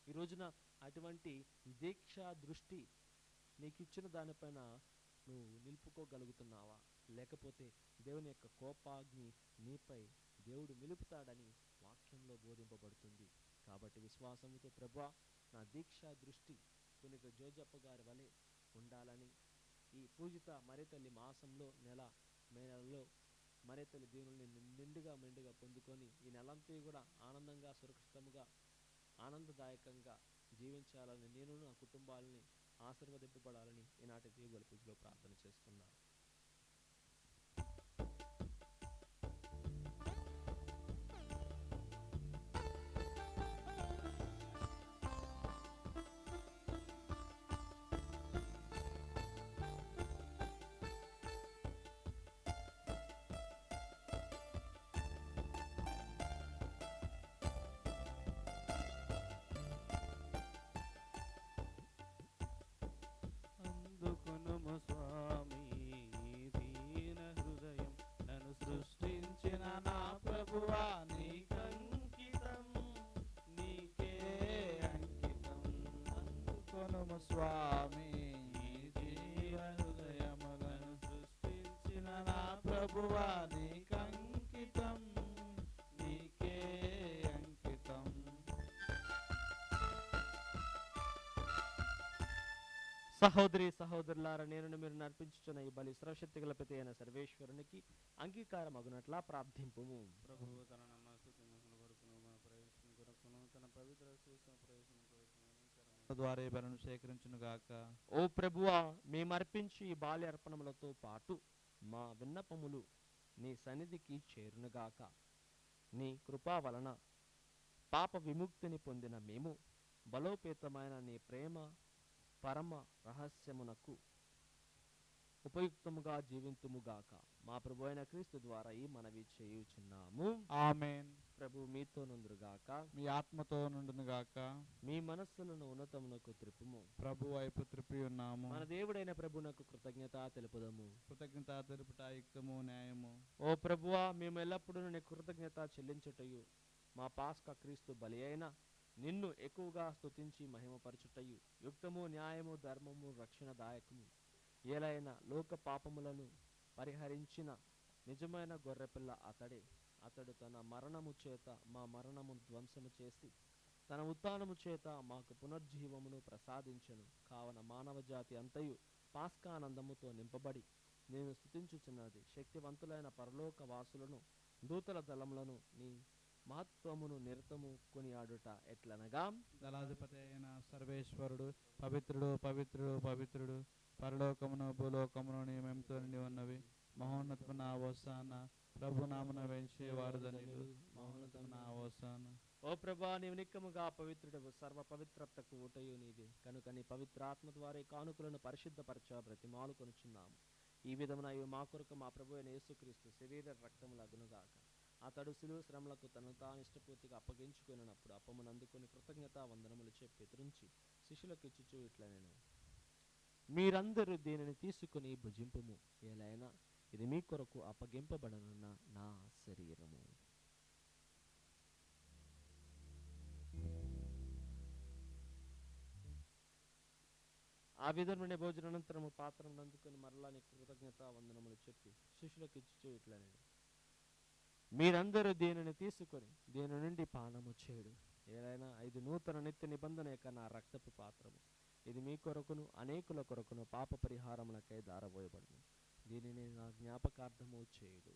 ఈ రోజున అటువంటి దీక్ష దృష్టి నీకు ఇచ్చిన దానిపైన నువ్వు నిలుపుకోగలుగుతున్నావా? లేకపోతే దేవుని యొక్క కోపాగ్ని నీపై దేవుడు నిలుపుతాడని వాక్యంలో బోధింపబడుతుంది. కాబట్టి విశ్వాసంతో, ప్రభువా, నా దీక్ష దృష్టి పునీత జోజప్ప గారి వలె ఉండాలని, ఈ పూజిత మరితల్లి మాసంలో మే నెలలో మరితల్లి దీవుల్ని మెండుగా పొందుకొని ఈ నెలంతా కూడా ఆనందంగా, సురక్షితంగా, ఆనందదాయకంగా జీవించాలని నేను నా కుటుంబాలని ఆశీర్వదింపబడాలని ఈనాటి దీవుల పూజలో ప్రార్థన చేస్తున్నాను. అందుకొనుము స్వామి దీన హృదయం, నన్ను సృష్టించిన నా ప్రభువా నీకంకితం, నీకే అంకితం. అందుకొనుము స్వామి దీన హృదయము, నన్ను సృష్టించిన నా ప్రభువా నీకంకితం, నీకే అంకితం. సహోదరి సహోదరులారా, నేను మీరు నర్పించుచున్న ఈ బలి సర్వశక్తి గల పిత అయిన సర్వేశ్వరునికి అంగీకారం అగునట్లా ప్రార్థింపుము. ప్రభువు తన నామ స్తుతి మహిమల కొరకును మన ప్రయోజనం కొరకును తన పవిత్ర సూక్ష్మ ప్రయోజనం కొరకును ద్వారా బలను సేకరించును గాక. ఓ ప్రభువా, మేము అర్పించి ఈ బాలి అర్పణములతో పాటు మా విన్నపములు నీ సన్నిధికి చేరునుగాక. నీ కృపా వలన పాప విముక్తిని పొందిన మేము బలోపేతమైన నీ ప్రేమ పరమ రహస్యమునకు ఉపయుక్తముగా జీవింతుముగాక. మా ప్రభు అయిన క్రీస్తు ద్వారా ఈ మనవి చేయుచున్నాము. ఆమేన్. ప్రభు మీతో నుండుగాక, మీ ఆత్మతో నుండును గాక. మీ మనస్సులను ఉన్నతమునకు త్రిప్పుము. ప్రభు వైపు త్రిప్పి ఉన్నాము. మన దేవుడైన ప్రభునకు కృతజ్ఞత తెలుపుదము. కృతజ్ఞత తెలుపుట యుక్తము, న్యాయము. ఓ ప్రభువా, మేము ఎల్లప్పుడూ నీ కృతజ్ఞత చెల్లించుటయు, మా పాస్కా క్రీస్తు బలి అయిన నిన్ను ఎక్కువగా స్తుతించి మహిమపరచుటయు యుక్తము, న్యాయము, ధర్మము, రక్షణదాయకము. ఏలైన లోక పాపములను పరిహరించిన నిజమైన గొర్రెపిల్ల అతడే. అతడు తన మరణము చేత మా మరణము ధ్వంసము చేసి తన ఉత్థానము చేత మాకు పునర్జీవమును ప్రసాదించెను. కావున మానవ జాతి అంతయు పాస్కానందముతో నింపబడి నేను స్తుతించుచున్నది. శక్తివంతులైన పరలోక వాసులను, దూతల దళములను, నీ మహత్వమును నిరతము కొనియాడుట ఎట్లనగా, దళాధిపతి అయిన సర్వేశ్వరుడు పవిత్రుడు పవిత్రుడు పవిత్రుడు, పరలోకమును భూలోకమును నీ మహిమతో నిండి ఉన్నవి. మహోన్నతమున హోసానా, ప్రభు నామమున వేంచేవారు ధన్యులు. మహోన్నతమున హోసానా. ఓ ప్రభా, నీవు నిక్కముగా పవిత్రుడవు, సర్వ పవిత్రతకు ఊటయు నీవే. కనుక నీ పవిత్రాత్మ ద్వారా ఈ కానుకలను పరిశుద్ధపరచ బ్రతిమాలు కొనుచున్నాము. ఈ విధమున ఇవి మా కొరకు మా ప్రభు అయిన యేసుక్రీస్తు శరీర రక్తములగునుగాక. అతడు శిలువ శ్రమలకు తను తాను ఇష్టపూర్తిగా అప్పగించుకున్నప్పుడు అప్పమును అందుకొని కృతజ్ఞతా వందనములు చెప్పి త్రుంచి శిష్యులకు ఇచ్చుచూ ఇట్లా నేను, మీరందరూ దీనిని తీసుకుని భుజింపుము, ఏలైనా ఇది మీ కొరకు అప్పగింపబడనున్న నా శరీరము. ఆ విధమునే భోజనానంతరము పాత్రను అందుకొని మరలా నీ కృతజ్ఞతా వందనములు చెప్పి శిష్యులకు ఇచ్చుచూ ఇట్లా నేను, మీరందరూ దీనిని తీసుకొని దీని నుండి పానము చేయుడు, ఏదైనా ఇది నూతన నిత్య నిబంధన యొక్క నా రక్తపు పాత్రము. ఇది మీ కొరకును అనేకుల కొరకును పాప పరిహారములకై దారబోయబడును. దీనిని నా జ్ఞాపకార్థము చేయుడు.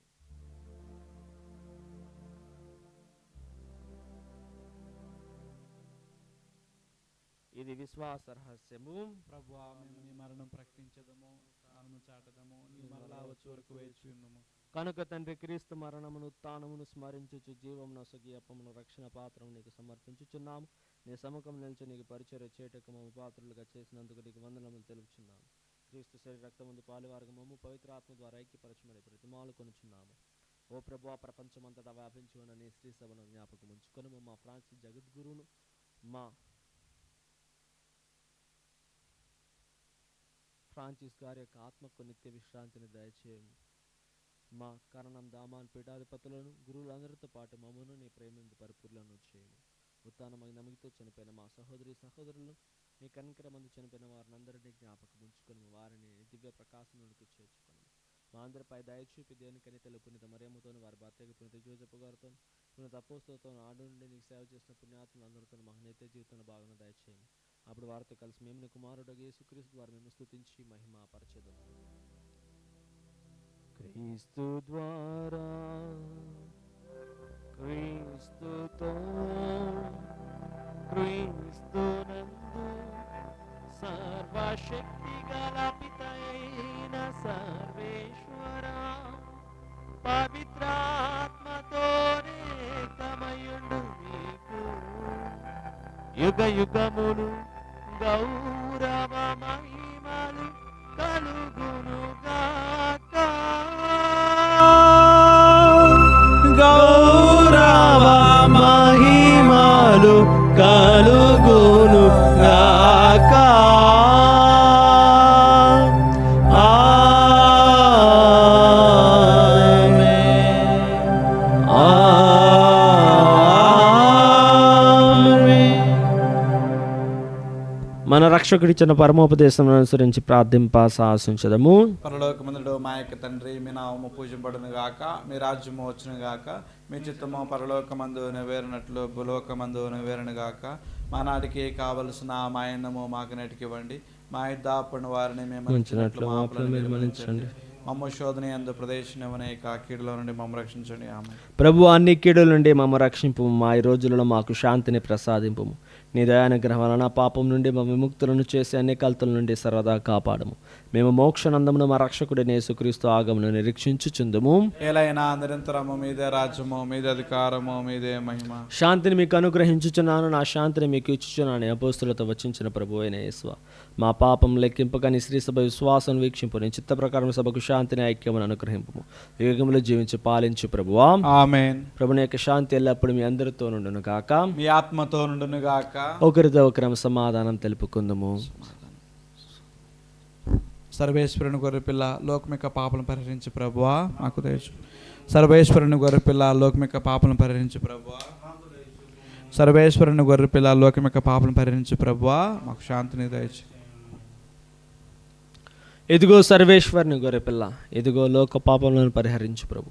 ఇది విశ్వాస రహస్యము. ప్రభువా, మేము నీ మరణం ప్రకటించదము, తాను చాటదము, నీ మరలా వచ్చే వరకు వేచి ఉన్నాము. కనుక తండ్రి, క్రీస్తు మరణమును తానమును స్మరించుచు జీవమును సగి అప్పమును రక్షణ పాత్రము నీకు సమర్పించుచున్నాము. నీ సముఖం నిలిచి నీకు పరిచర్య చేయుటకు మమ్ము పాత్రులుగా చేసినందుకు నీకు వందనములు తెలుపుచున్నాము. క్రీస్తు శరీర రక్తమందు పాలువారుగా మమ్ము పవిత్రాత్మ ద్వారా ఐక్యపరచమని ప్రతిమాలు కొనుచున్నాము. ఓ ప్రభువా, ప్రపంచమంతటా వ్యాపించి ఉన్న నీ శ్రీ సభను జ్ఞాపకం ఉంచుకొని మా ఫ్రాన్సిస్ జగద్గురును, మా ఫ్రాన్సిస్ గారి యొక్క ఆత్మకు నిత్య విశ్రాంతిని దయచేయము. మా కరణం దామాన్ పీఠాధిపతులను గురువులందరితో పాటు మమ్మను నీ ప్రేమందు పరిపూర్ణను చేయము. ఉత్తానమై నమ్మకితో చనిపోయిన మా సహోదరులను, నీ కనికరమందు చనిపోయిన వారిని అందరినీ జ్ఞాపకం ఉంచుకొని వారిని దివ్య ప్రకాశంలోనికి చేర్చుకొని మా అందరిపై దయచూపి దేనికని తెలు పునీత మరియమ్మతో, వారి భర్తకి పునీత జోజప్ప గారితో, పునీత అపోస్తలతో, ఆడు నుండి నీకు సేవ చేసిన పుణ్యాత్ములు అందరితో మా నిత్య జీవితంలో భాగంగా దయచేయము. అప్పుడు వారితో కలిసి మేము నీ కుమారుడు యేసుక్రీస్తు ద్వారా మేము స్తుతించి మహిమ పరచెదము. క్రీస్తు ద్వారా, క్రీస్తుతో, క్రీస్తునందు సర్వశక్తి గల పితయైన సర్వేశ్వర పవిత్రాత్మతో ఏకమయుండు నీకు యుగ యుగములు గౌరవ మహిమలు కలుగునుగాక. గౌరవ మహిమలు కలుగునుగాక. మన రక్షకుడిచ్చిన పరమోపదేశం అనుసరించి ప్రార్థింప సాహసించదము. పరలోకమందుడు మా యొక్క తండ్రి, మీ నామము పూజింపబడును గాక, మీ రాజ్యము వచ్చును గాక, మీ చిత్తము పరలోకమందు నెరవేరినట్లు భూలోకమందు నెరవేరును గాక. మా నాటికి కావలసిన మా అన్నము మాకు నెటికివ్వండి, మా యుద్ధాపడిన వారిని మేము ఉంచినట్లు మా పాపములను మీరు మన్నించండి. మమ్మ శోధన యందు ప్రదేశించవని కీడులో నుండి మమ్మ రక్షించండి. ఆమేన్. ప్రభు, అన్ని కీడుల నుండి మమ్మ రక్షింపు, మా ఈ రోజులలో మాకు శాంతిని ప్రసాదింపు. నీ దయానుగ్రహం వలన పాపం నుండి మా విముక్తులను చేసి అన్ని కల్తుల నుండి సర్వదా కాపాడము. మేము మోక్షనందమును మా రక్షకుడైన యేసుక్రీస్తు ఆగమను నిరీక్షించుచుందుము. ఏలైనా నిరంతరము మీదే రాజ్యము, మీదే అధికారము, మీదే మహిమ. శాంతిని మీకు అనుగ్రహించుచున్నాను, నా శాంతిని మీకు ఇచ్చుచున్నాను అపోస్తులతో వచించిన ప్రభు అయిన యేసు, మా పాపం లెక్కింపక నీ శ్రీ సభ విశ్వాసం వీక్షింపు, నీ చిత్త ప్రకారం సభకు శాంతిని ఐక్యమును అనుగ్రహింపు. యుగములో జీవించి పాలించు ప్రభువా. ఆమేన్. ప్రభుని యొక్క శాంతి ఎల్లప్పుడు మీ అందరితో నుండును గాక, మీ ఆత్మతో నుండును గాక. ఒకరితో ఒకరం సమాధానం తెలుపుకుందుము. సర్వేశ్వరుని గొర్రెపిల్ల లోకమిక పాపలను పరిహరించి ప్రభువా మాకు దయచు. సర్వేశ్వరుని గొర్రెపిల్ల లోకమిక పాపలను పరిహరించి ప్రభువా. సర్వేశ్వరుని గొర్రెపిల్ల లోకమిక పాపలను పరిహరించి ప్రభువా మాకు శాంతిని దయచు. ఇదిగో సర్వేశ్వరుని గొర్రెపిల్ల, ఇదిగో లోక పాపములను పరిహరించు ప్రభు.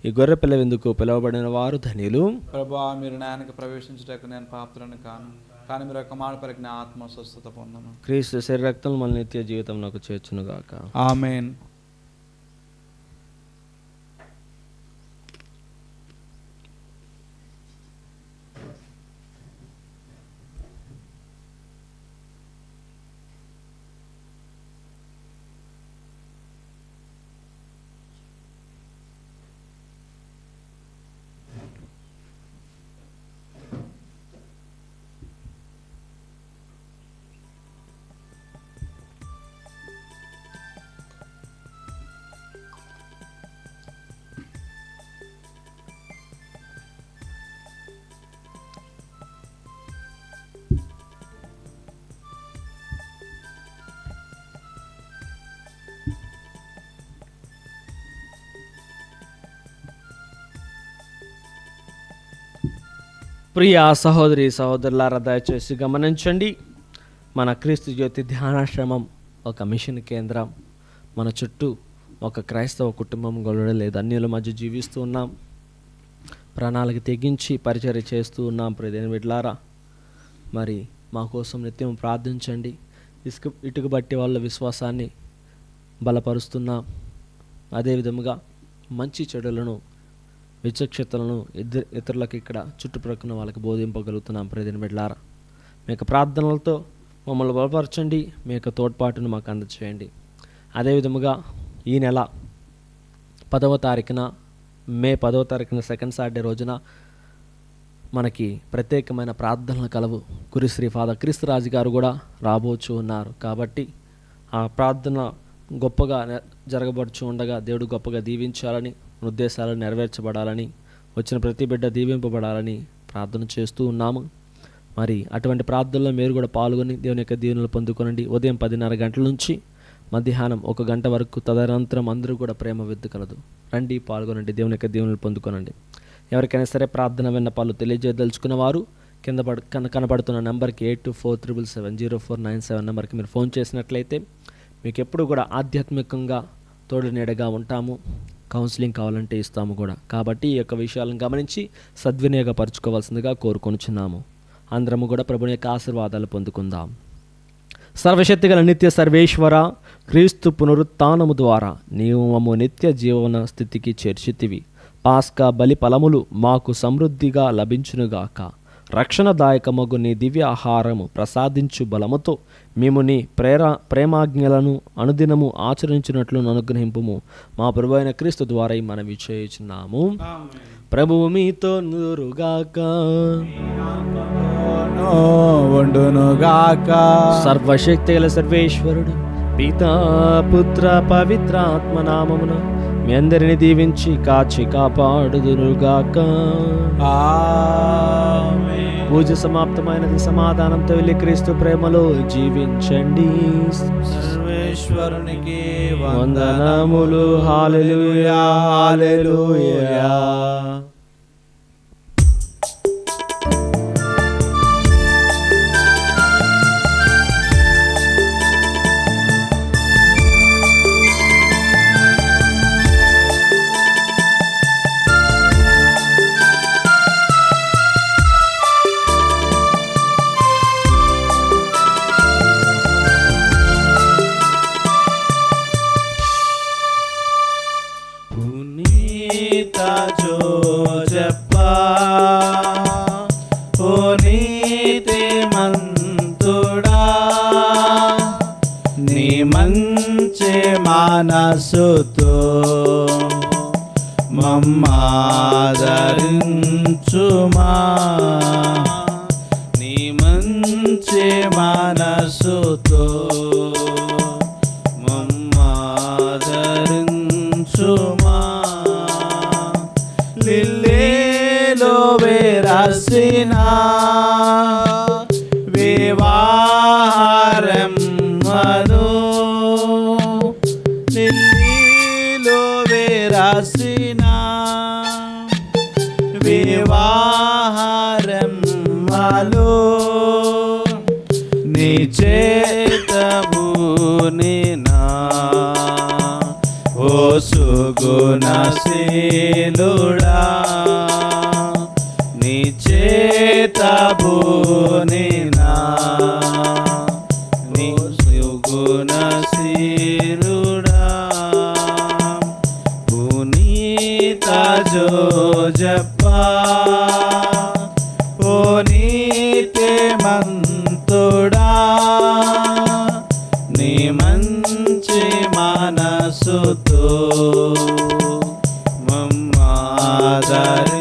ఈ గొర్రెపిల్ల ఎందుకు పిలువబడిన వారు ధన్యులు. ప్రభువా, మీరు న్యాయానికి ప్రవేశించటకు నేను పాత్రను కాను, కానీ మీరు ఒక మాట పరిజ్ఞ ఆత్మ స్వస్థత పొందను. క్రీస్తు శరీర రక్తములు మన నిత్య జీవితంలోకి చేర్చునుగాక. ఆమేన్. ప్రియ సహోదరి సహోదరులారా, దయచేసి గమనించండి. మన క్రీస్తు జ్యోతి ధ్యానాశ్రమం ఒక మిషన్ కేంద్రం. మన చుట్టూ ఒక క్రైస్తవ కుటుంబం లేదు, అన్యుల మధ్య జీవిస్తూ ఉన్నాం. ప్రాణాలకు తెగించి పరిచర్య చేస్తూ ఉన్నాం. ప్రియమైన బిడ్డలారా, మరి మా కోసం నిత్యం ప్రార్థించండి. ఇటుక బట్టి వాళ్ళ విశ్వాసాన్ని బలపరుస్తున్నాం. అదేవిధముగా మంచి చెడులను, విచక్షతలను ఇతరులకు ఇక్కడ చుట్టుప్రక్కన వాళ్ళకి బోధింపగలుగుతున్నాం. ప్రియమైన బిడ్డలారా, మీ యొక్క ప్రార్థనలతో మమ్మల్ని బలపరచండి. మీ యొక్క తోడ్పాటును మాకు అందచేయండి. అదేవిధముగా ఈ నెల 10వ తారీఖున, మే 10వ తారీఖున సెకండ్ సాటర్డే రోజున మనకి ప్రత్యేకమైన ప్రార్థనలు కలవు. కురిశ్రీ ఫాదర్ క్రీస్తురాజు గారు కూడా రాబోచు ఉన్నారు. కాబట్టి ఆ ప్రార్థన గొప్పగా జరగబడుచు ఉండగా దేవుడు గొప్పగా దీవించాలని, ఉద్దేశాలు నెరవేర్చబడాలని, వచ్చిన ప్రతి బిడ్డ దీవింపబడాలని ప్రార్థన చేస్తూ ఉన్నాము. మరి అటువంటి ప్రార్థనలో మీరు కూడా పాల్గొని దేవుని యొక్క దీవెనలు పొందుకోనండి. ఉదయం 10:30 గంటల నుంచి మధ్యాహ్నం 1 గంట వరకు, తదనంతరం అందరూ కూడా ప్రేమ విద్దు కలదు. రండి, పాల్గొనండి, దేవుని యొక్క దీవెనలు పొందుకోనండి. ఎవరికైనా సరే ప్రార్థన విన్నపాలు తెలియజేయదలుచుకున్న వారు కింద కనబడుతున్న నెంబర్కి 8247704997 నెంబర్కి మీరు ఫోన్ చేసినట్లయితే మీకు ఎప్పుడు కూడా ఆధ్యాత్మికంగా తోడు నీడగా ఉంటాము. కౌన్సిలింగ్ కావాలంటే ఇస్తాము కూడా. కాబట్టి ఈ యొక్క విషయాలను గమనించి సద్వినియోగపరచుకోవాల్సిందిగా కోరుకొనుచున్నాము. అందరము కూడా ప్రభుని యొక్క ఆశీర్వాదాలు పొందుకుందాం. సర్వశక్తిగల నిత్య సర్వేశ్వర, క్రీస్తు పునరుత్థానము ద్వారా నీవు మమ్ము నిత్య జీవన స్థితికి చేర్చితివి. పాస్కా బలి ఫలములు మాకు సమృద్ధిగా లభించునుగాక. రక్షణదాయకమగు నీ దివ్య ఆహారము ప్రసాదించు బలముతో మేము నీ ప్రేమాజ్ఞలను అనుదినము ఆచరించినట్లు అనుగ్రహింపుము. మా ప్రభు అయిన క్రీస్తు ద్వారా మనవి చేయుచున్నాము. ప్రభువు మీతో నూరుగాక, ఉండునుగాక. సర్వశక్తిగల సర్వేశ్వరుడు పితా పుత్ర పవిత్రాత్మ నామమున మీ అందరిని దీవించి కాచి కాపాడుదురుగాక. పూజ సమాప్తమైనది. సమాధానంతో వెళ్ళి క్రీస్తు ప్రేమలో జీవించండి. సర్వేశ్వరునికి వందనములు. హల్లెలూయా, హల్లెలూయా. మనసుతో మమ్మాదరించుమా, నీ మంచి మనసుతో మమ్మాదరించుమా. లిల్లీలో వేరాసిన వివాహరం మను, లిల్లీలో వేరాసిన వివాహరం మలో నీ చేతమునినా ఓ సుగుణశీలుడా, నీ చేతమునినా నీ సుగుణశీలుడా. పునీత జోజప్పా ఓ నీతిమంతుడా, నీ మంచి మనసుతో మమ్మాదరి